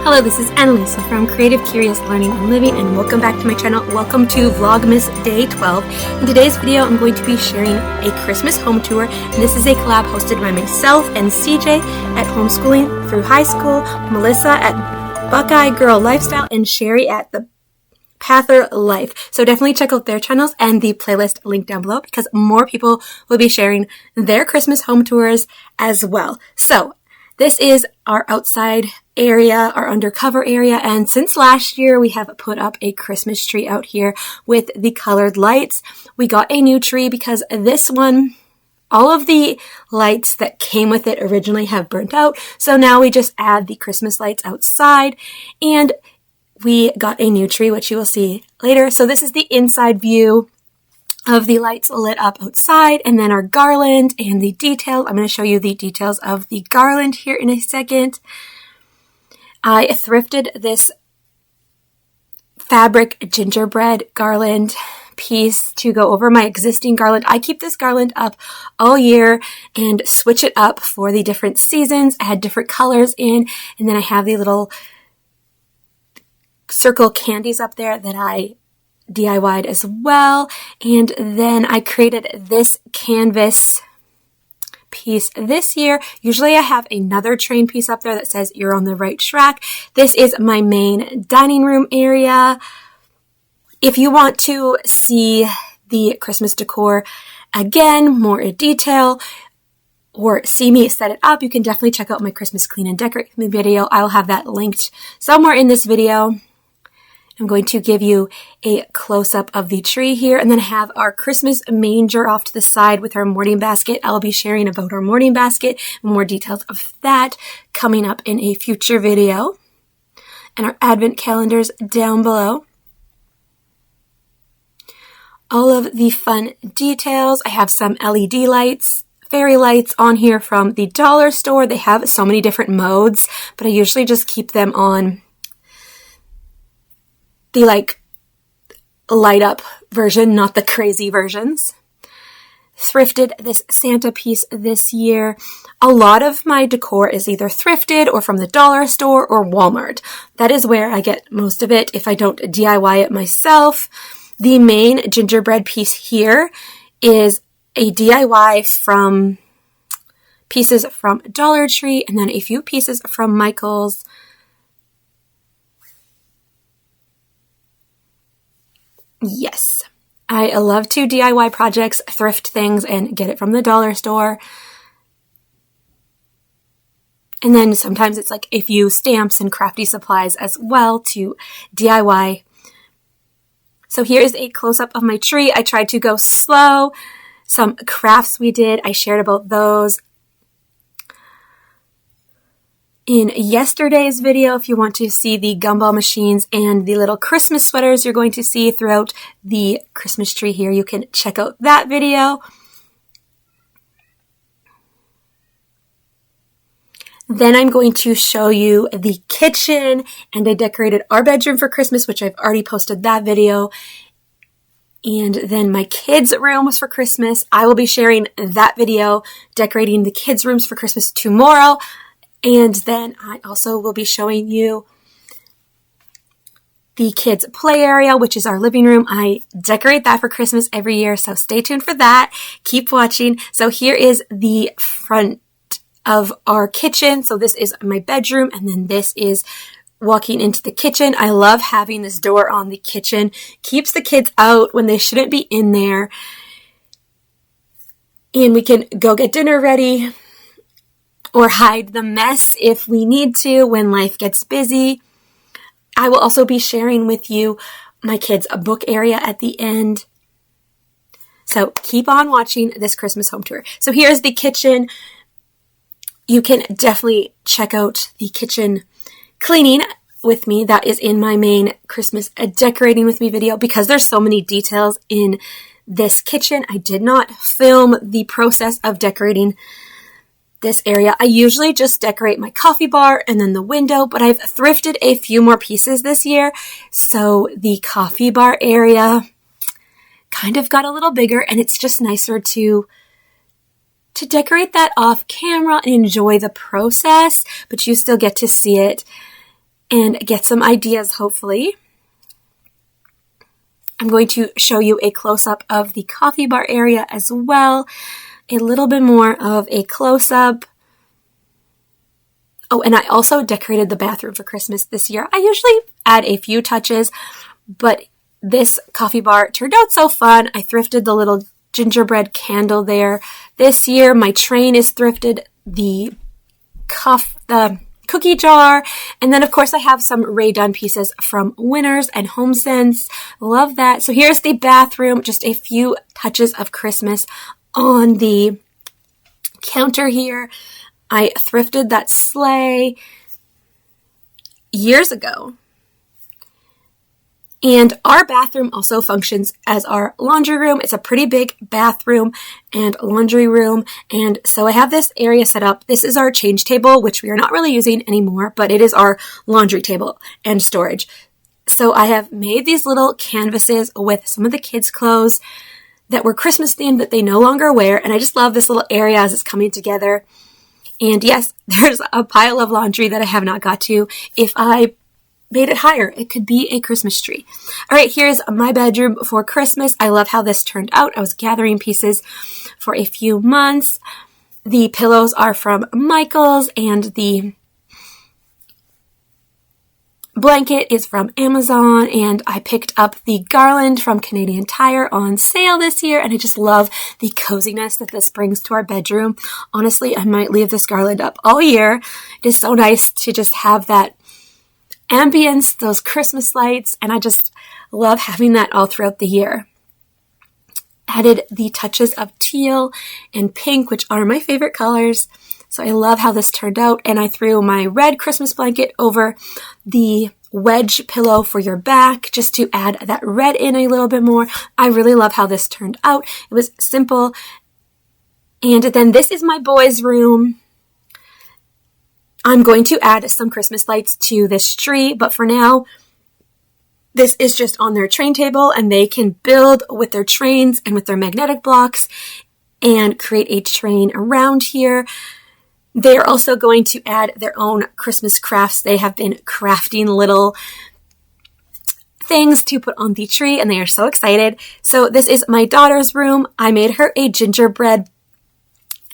Hello, this is Annalisa from Creative Curious Learning and Living, and welcome back to my channel. Welcome to Vlogmas Day 12. In today's video, I'm going to be sharing a Christmas home tour, and this is a collab hosted by myself and CJ at Homeschooling Through High School, Melissa at Buckeye Girl Lifestyle, and Cheri at The Pather Life. So definitely check out their channels and the playlist linked down below because more people will be sharing their Christmas home tours as well. So this is our outside area, our undercover area, and since last year we have put up a Christmas tree out here with the colored lights. We got a new tree because this one, all of the lights that came with it originally have burnt out, so now we just add the Christmas lights outside, and we got a new tree, which you will see later. So this is the inside view of the lights lit up outside, and then our garland and the details. I'm going to show you the details of the garland here in a second. I thrifted this fabric gingerbread garland piece to go over my existing garland. I keep this garland up all year and switch it up for the different seasons. I had different colors in, and then I have the little circle candies up there that I DIY'd as well. And then I created this canvas piece this year. Usually I have another train piece up there that says you're on the right track. This is my main dining room area. If you want to see the Christmas decor again, more in detail, or see me set it up, you can definitely check out my Christmas clean and decorate video. I'll have that linked somewhere in this video. I'm going to give you a close-up of the tree here, and then have our Christmas manger off to the side with our morning basket. I'll be sharing about our morning basket and more details of that coming up in a future video. And our advent calendars down below. All of the fun details. I have some LED lights, fairy lights on here from the dollar store. They have so many different modes, but I usually just keep them on the light up version, not the crazy versions. Thrifted this Santa piece this year. A lot of my decor is either thrifted or from the dollar store or Walmart. That is where I get most of it if I don't DIY it myself. The main gingerbread piece here is a DIY from pieces from Dollar Tree, and then a few pieces from Michael's. Yes, I love to DIY projects, thrift things, and get it from the dollar store. And then sometimes it's like a few stamps and crafty supplies as well to DIY. So here is a close-up of my tree. I tried to go slow. Some crafts we did, I shared about those in yesterday's video. If you want to see the gumball machines and the little Christmas sweaters you're going to see throughout the Christmas tree here, you can check out that video. Then I'm going to show you the kitchen, and I decorated our bedroom for Christmas, which I've already posted that video. And then my kids' room was for Christmas. I will be sharing that video, decorating the kids' rooms for Christmas tomorrow. And then I also will be showing you the kids' play area, which is our living room. I decorate that for Christmas every year, so stay tuned for that. Keep watching. So here is the front of our kitchen. So this is my bedroom, and then this is walking into the kitchen. I love having this door on the kitchen. Keeps the kids out when they shouldn't be in there. And we can go get dinner ready, or hide the mess if we need to when life gets busy. I will also be sharing with you my kids' book area at the end. So keep on watching this Christmas home tour. So here's the kitchen. You can definitely check out the kitchen cleaning with me. That is in my main Christmas decorating with me video. Because there's so many details in this kitchen, I did not film the process of decorating this area. I usually just decorate my coffee bar and then the window, but I've thrifted a few more pieces this year. So the coffee bar area kind of got a little bigger, and it's just nicer to decorate that off camera and enjoy the process, but you still get to see it and get some ideas, hopefully. I'm going to show you a close-up of the coffee bar area as well. A little bit more of a close-up. Oh, and I also decorated the bathroom for Christmas this year. I usually add a few touches, but this coffee bar turned out so fun. I thrifted the little gingerbread candle there. This year, my train is thrifted, the cookie jar, and then of course I have some Rae Dunn pieces from Winners and HomeSense. Love that. So here's the bathroom, just a few touches of Christmas on the counter here. I thrifted that sleigh years ago. And our bathroom also functions as our laundry room. It's a pretty big bathroom and laundry room. And so I have this area set up. This is our change table, which we are not really using anymore, but it is our laundry table and storage. So I have made these little canvases with some of the kids' clothes that were Christmas themed that they no longer wear. And I just love this little area as it's coming together. And yes, there's a pile of laundry that I have not got to. If I made it higher, it could be a Christmas tree. All right, here's my bedroom for Christmas. I love how this turned out. I was gathering pieces for a few months. The pillows are from Michael's, and the blanket is from Amazon, and I picked up the garland from Canadian Tire on sale this year, and I just love the coziness that this brings to our bedroom. Honestly, I might leave this garland up all year. It is so nice to just have that ambience, those Christmas lights, and I just love having that all throughout the year. Added the touches of teal and pink, which are my favorite colors. So I love how this turned out, and I threw my red Christmas blanket over the wedge pillow for your back just to add that red in a little bit more. I really love how this turned out. It was simple. And then this is my boys' room. I'm going to add some Christmas lights to this tree, but for now, this is just on their train table, and they can build with their trains and with their magnetic blocks and create a train around here. They are also going to add their own Christmas crafts. They have been crafting little things to put on the tree, and they are so excited. So this is my daughter's room. I made her a gingerbread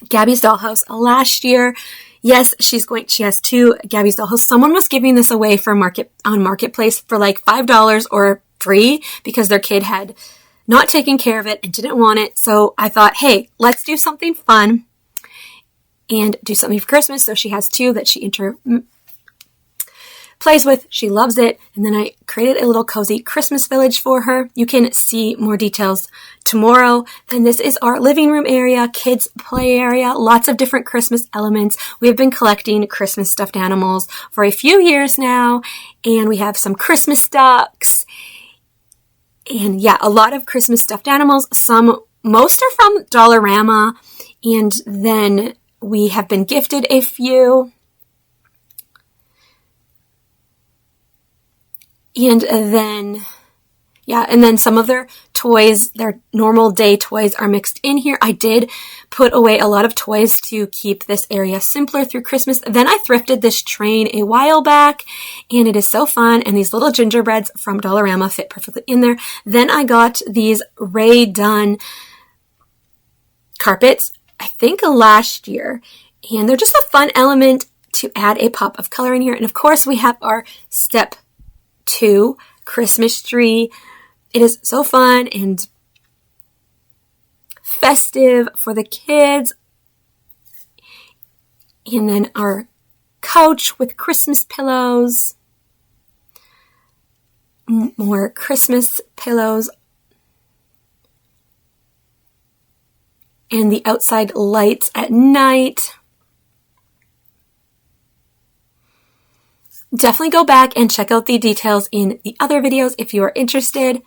Gabby's Dollhouse last year. Yes, she has 2 Gabby's Dollhouse. Someone was giving this away for Marketplace for like $5 or free because their kid had not taken care of it and didn't want it. So I thought, hey, let's do something fun and do something for Christmas. So she has 2 that she plays with. She loves it. And then I created a little cozy Christmas village for her. You can see more details tomorrow. Then this is our living room area, kids play area, lots of different Christmas elements. We have been collecting Christmas stuffed animals for a few years now, and we have some Christmas ducks. And yeah, a lot of Christmas stuffed animals. Most are from Dollarama, and then we have been gifted a few. And then some of their toys, their normal day toys, are mixed in here. I did put away a lot of toys to keep this area simpler through Christmas. Then I thrifted this train a while back, and it is so fun. And these little gingerbreads from Dollarama fit perfectly in there. Then I got these Rae Dunn carpets, I think last year. And they're just a fun element to add a pop of color in here. And of course, we have our Step 2 Christmas tree. It is so fun and festive for the kids. And then our couch with Christmas pillows. More Christmas pillows. And the outside lights at night. Definitely go back and check out the details in the other videos if you are interested.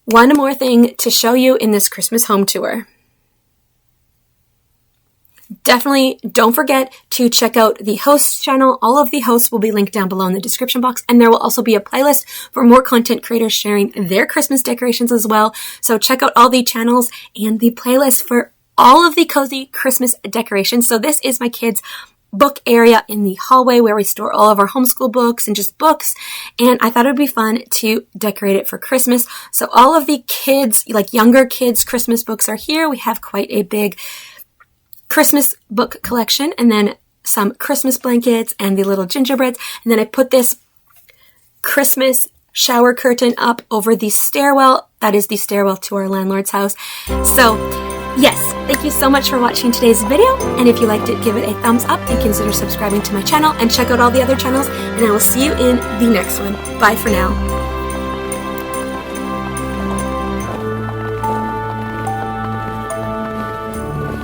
One more thing to show you in this Christmas home tour. Definitely don't forget to check out the hosts channel. All of the hosts will be linked down below in the description box, and there will also be a playlist for more content creators sharing their Christmas decorations as well. So check out all the channels and the playlist for all of the cozy Christmas decorations. So this is my kids' book area in the hallway where we store all of our homeschool books and just books. And I thought it would be fun to decorate it for Christmas. So all of the kids, like younger kids' Christmas books are here. We have quite a big Christmas book collection, and then some Christmas blankets and the little gingerbreads. And then I put this Christmas shower curtain up over the stairwell. That is the stairwell to our landlord's house. So yes, thank you so much for watching today's video. And if you liked it, give it a thumbs up and consider subscribing to my channel and check out all the other channels. And I will see you in the next one. Bye for now.